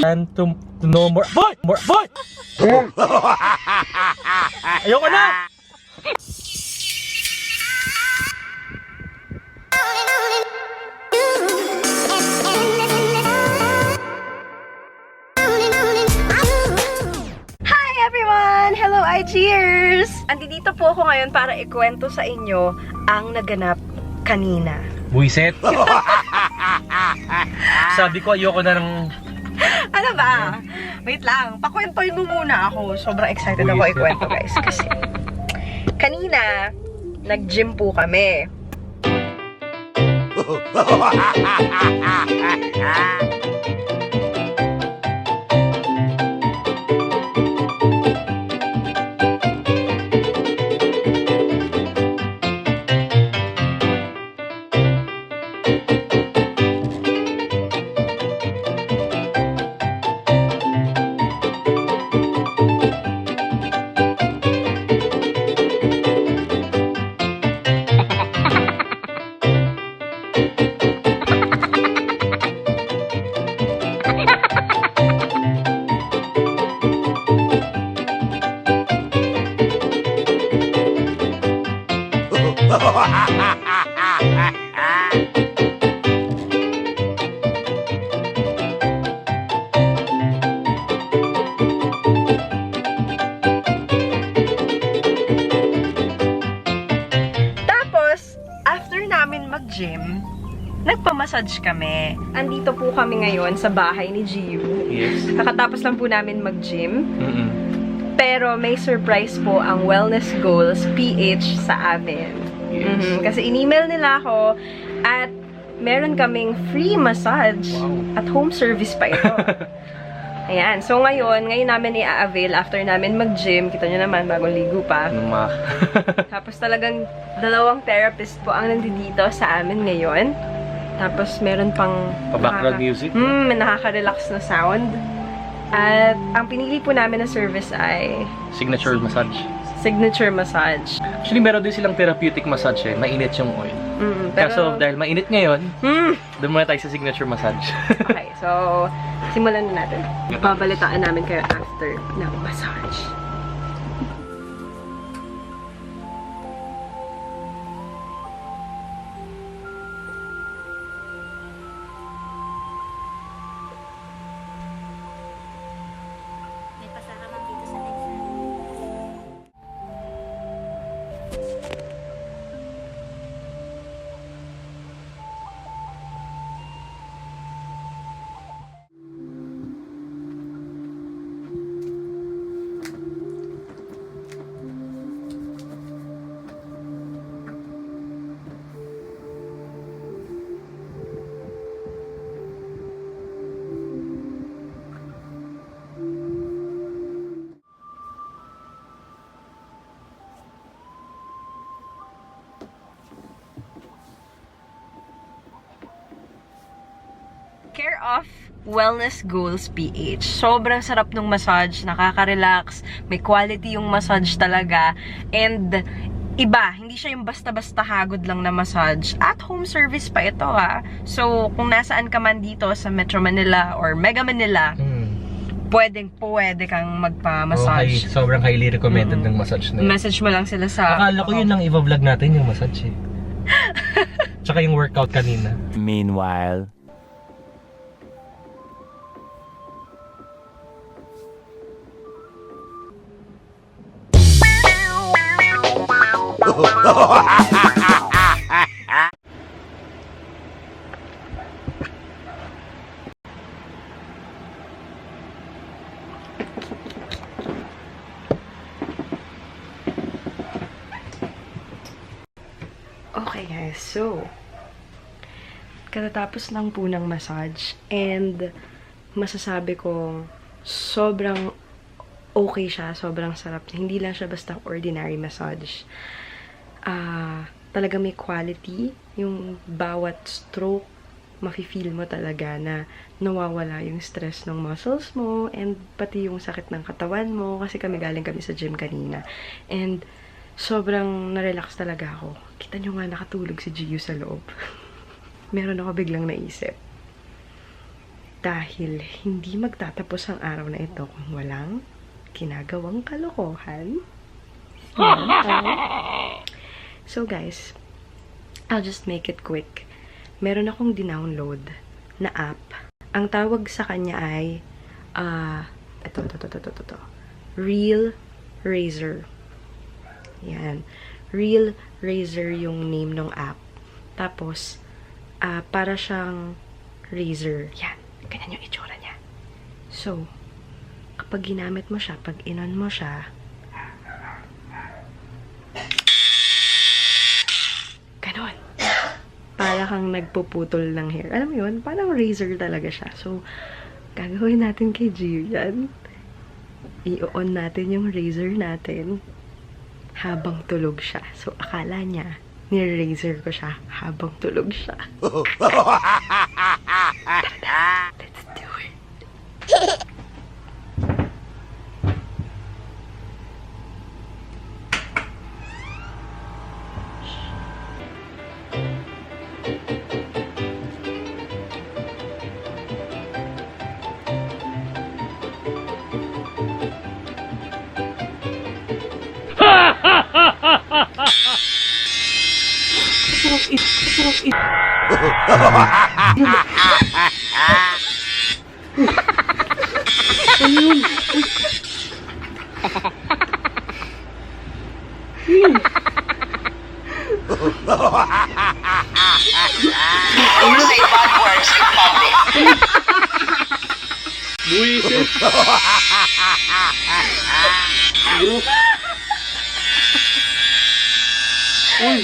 And to no more. Boy! Boy! Ayoko na! Hi everyone! Hello IGers! Andito po ako ngayon para ikwento sa inyo ang naganap kanina. Buisit! Sabi ko ayoko na ng... Ano ba? Wait lang, pakwentoin mo muna ako. Sobrang excited ako ikwento guys. Kasi kanina, nag-gym po kami. Tapos, after namin mag-gym, nagpa-massage kami. Andito po kami ngayon sa bahay ni Giu. Yes. Kakatapos lang po namin mag-gym. Pero may surprise po ang Wellness Goals PH sa amin. Yes. Kasi in-email nila ako at meron kaming free massage at home service pa ito. Ayan. So ngayon namin i-avail after namin mag-gym. Kita nyo naman, bagong ligo pa. Tapos talagang dalawang therapist po ang nandito sa amin ngayon. Tapos meron pang... Pa-background music? May nakaka-relax na sound. At ang pinili po namin na service ay... Signature massage. Signature massage. Actually, meron din silang therapeutic massage eh. Mainit yung oil. Kaso dahil mainit ngayon, doon muna tayo sa signature massage. Okay, so simulan na natin. Babalitaan namin kayo after ng massage. Care of Wellness Goals PH. Sobrang sarap ng massage, nakaka-relax, may quality yung massage talaga, and iba, hindi siya yung basta-basta hagod lang na massage. At home service pa ito ha. So, kung nasaan ka man dito sa Metro Manila or Mega Manila, pwede kang magpa-massage. Okay, sobrang highly recommended ng massage na yun. Message mo lang sila sa... Akala ko yun lang i-vlog natin yung massage eh. Tsaka yung workout kanina. Meanwhile... Okay guys, so katatapos lang po ng massage and masasabi ko sobrang okay siya, sobrang sarap. Hindi lang siya basta ordinary massage. talaga may quality. Yung bawat stroke, mafe-feel mo talaga na nawawala yung stress ng muscles mo and pati yung sakit ng katawan mo kasi galing kami sa gym kanina. And sobrang na-relax talaga ako. Kita nyo nga nakatulog si Gio sa loob. Meron ako biglang naisip. Dahil hindi magtatapos ang araw na ito kung walang ginagawang kalokohan. So guys, I'll just make it quick. Meron akong dinownload na app. Ang tawag sa kanya ay ito. Real Razor. Yan. Real Razor yung name ng app. Tapos, para siyang razor. Yan. Ganyan yung itsura niya. So, kapag ginamit mo siya, pag inon mo siya, ganon. Para kang nagpuputol ng hair. Alam mo yun? Parang razor talaga siya. So, gagawin natin kay Gio yan. I-on natin yung razor natin habang tulog siya. So, akala niya, ni-razor ko siya habang tulog siya. Tara, let's do it. Say bad words in public. Buisit! Uy!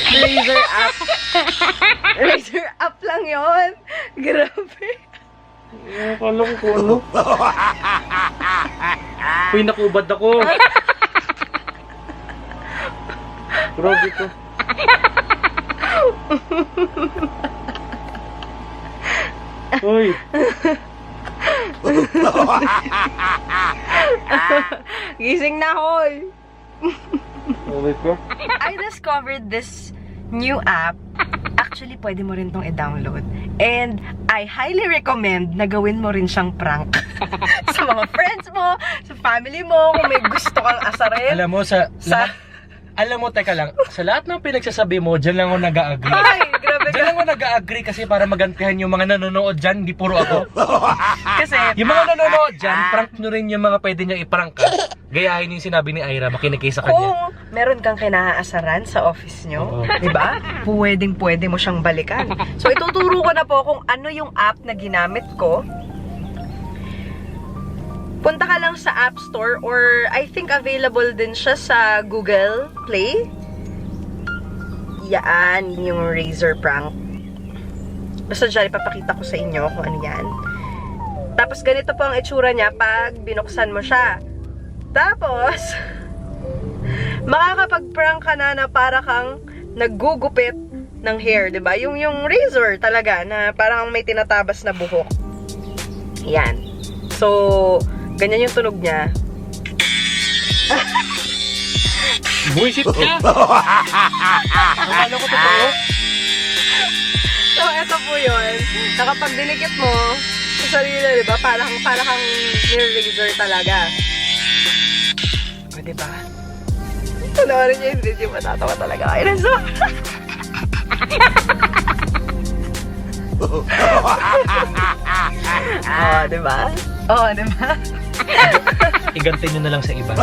Razor app. Razor app lang yon. Grabe. Akala ko kung ano. Uy, nakubad ako. Grabe to. Uy! Gising na, hoy. Grabe ko. I discovered this new app. Actually, pwede mo rin tong i-download. And I highly recommend na gawin mo rin siyang prank. Sa mga friends mo, sa family mo, kung may gusto kang asarin. Alam mo, alam mo, teka lang, sa lahat ng pinagsasabi mo, dyan lang ako nag-a-agree. Ay, grabe Dyan lang ako nag-a-agree kasi para magantihan yung mga nanonood dyan, hindi puro ako. Kasi, Yung mga nanonood dyan, prank nyo rin yung mga pwede nyo i-prank ka. Gayahin yung sinabi ni Ira, makinig kayo sa kanya. kung meron kang kinaasaran sa office nyo, di ba? Pwede mo siyang balikan. So, ituturo ko na po kung ano yung app na ginamit ko. Punta ka lang sa App Store or I think available din siya sa Google Play. Yan, yung Razor Prank. Basta dyan, ipapakita ko sa inyo kung ano yan. Tapos, ganito po ang itsura niya pag binuksan mo siya. Tapos, makakapag-prank ka na para kang naggugupit ng hair, diba? Yung razor talaga, na parang may tinatabas na buhok. Yan. So, ganyan yung tunog niya. Buisit ka! Akala ko totoo. So, eto po yun. Nakapag dinikit mo sa sarili, diba? Parang nir-razor talaga. O, diba? Panoorin niyo yung video, matatawa talaga kayo na so. Oh, diba? Oh, diba? Iganti nyo na lang sa iba.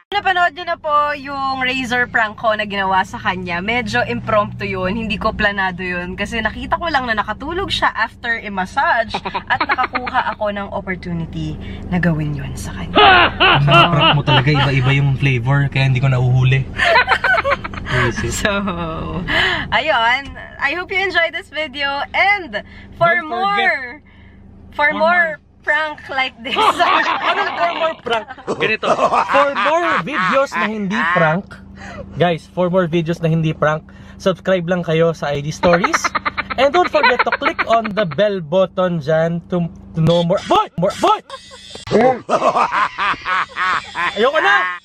Napanood nyo na po yung razor prank ko na ginawa sa kanya. Medyo impromptu yun. Hindi ko planado yun. Kasi nakita ko lang na nakatulog siya after i-massage at nakakuha ako ng opportunity na gawin yun sa kanya. Ang prank mo talaga, iba-iba yung flavor, kaya hindi ko nauhuli. So, ayun. I hope you enjoyed this video. And for more prank like this. Anong for more prank? Ganito. For more videos na hindi prank, guys, for more videos na hindi prank, subscribe lang kayo sa IG Stories. And don't forget to click on the bell button dyan to know more. Boy! Boy! Ayoko na!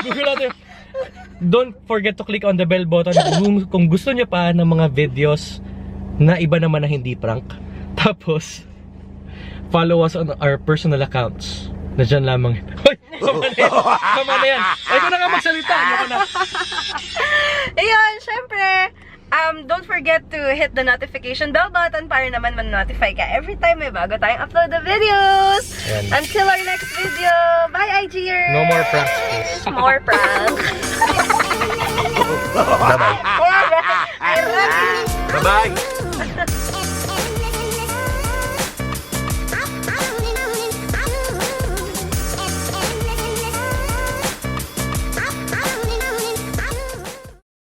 Google natin. Don't forget to click on the bell button kung gusto nyo pa ng mga videos na iba naman na hindi prank. Tapos, follow us on our personal accounts. Na dyan lamang. Hoy! Tama na yan! Ay, ko na nga magsalita! Ayoko na! Ayun, syempre, don't forget to hit the notification bell button para naman man-notify ka every time may bago tayong upload na videos. Yan. Until our next video. Bye, IGers! No more pranks, please. More pranks. Bye-bye. I love you. Bye-bye!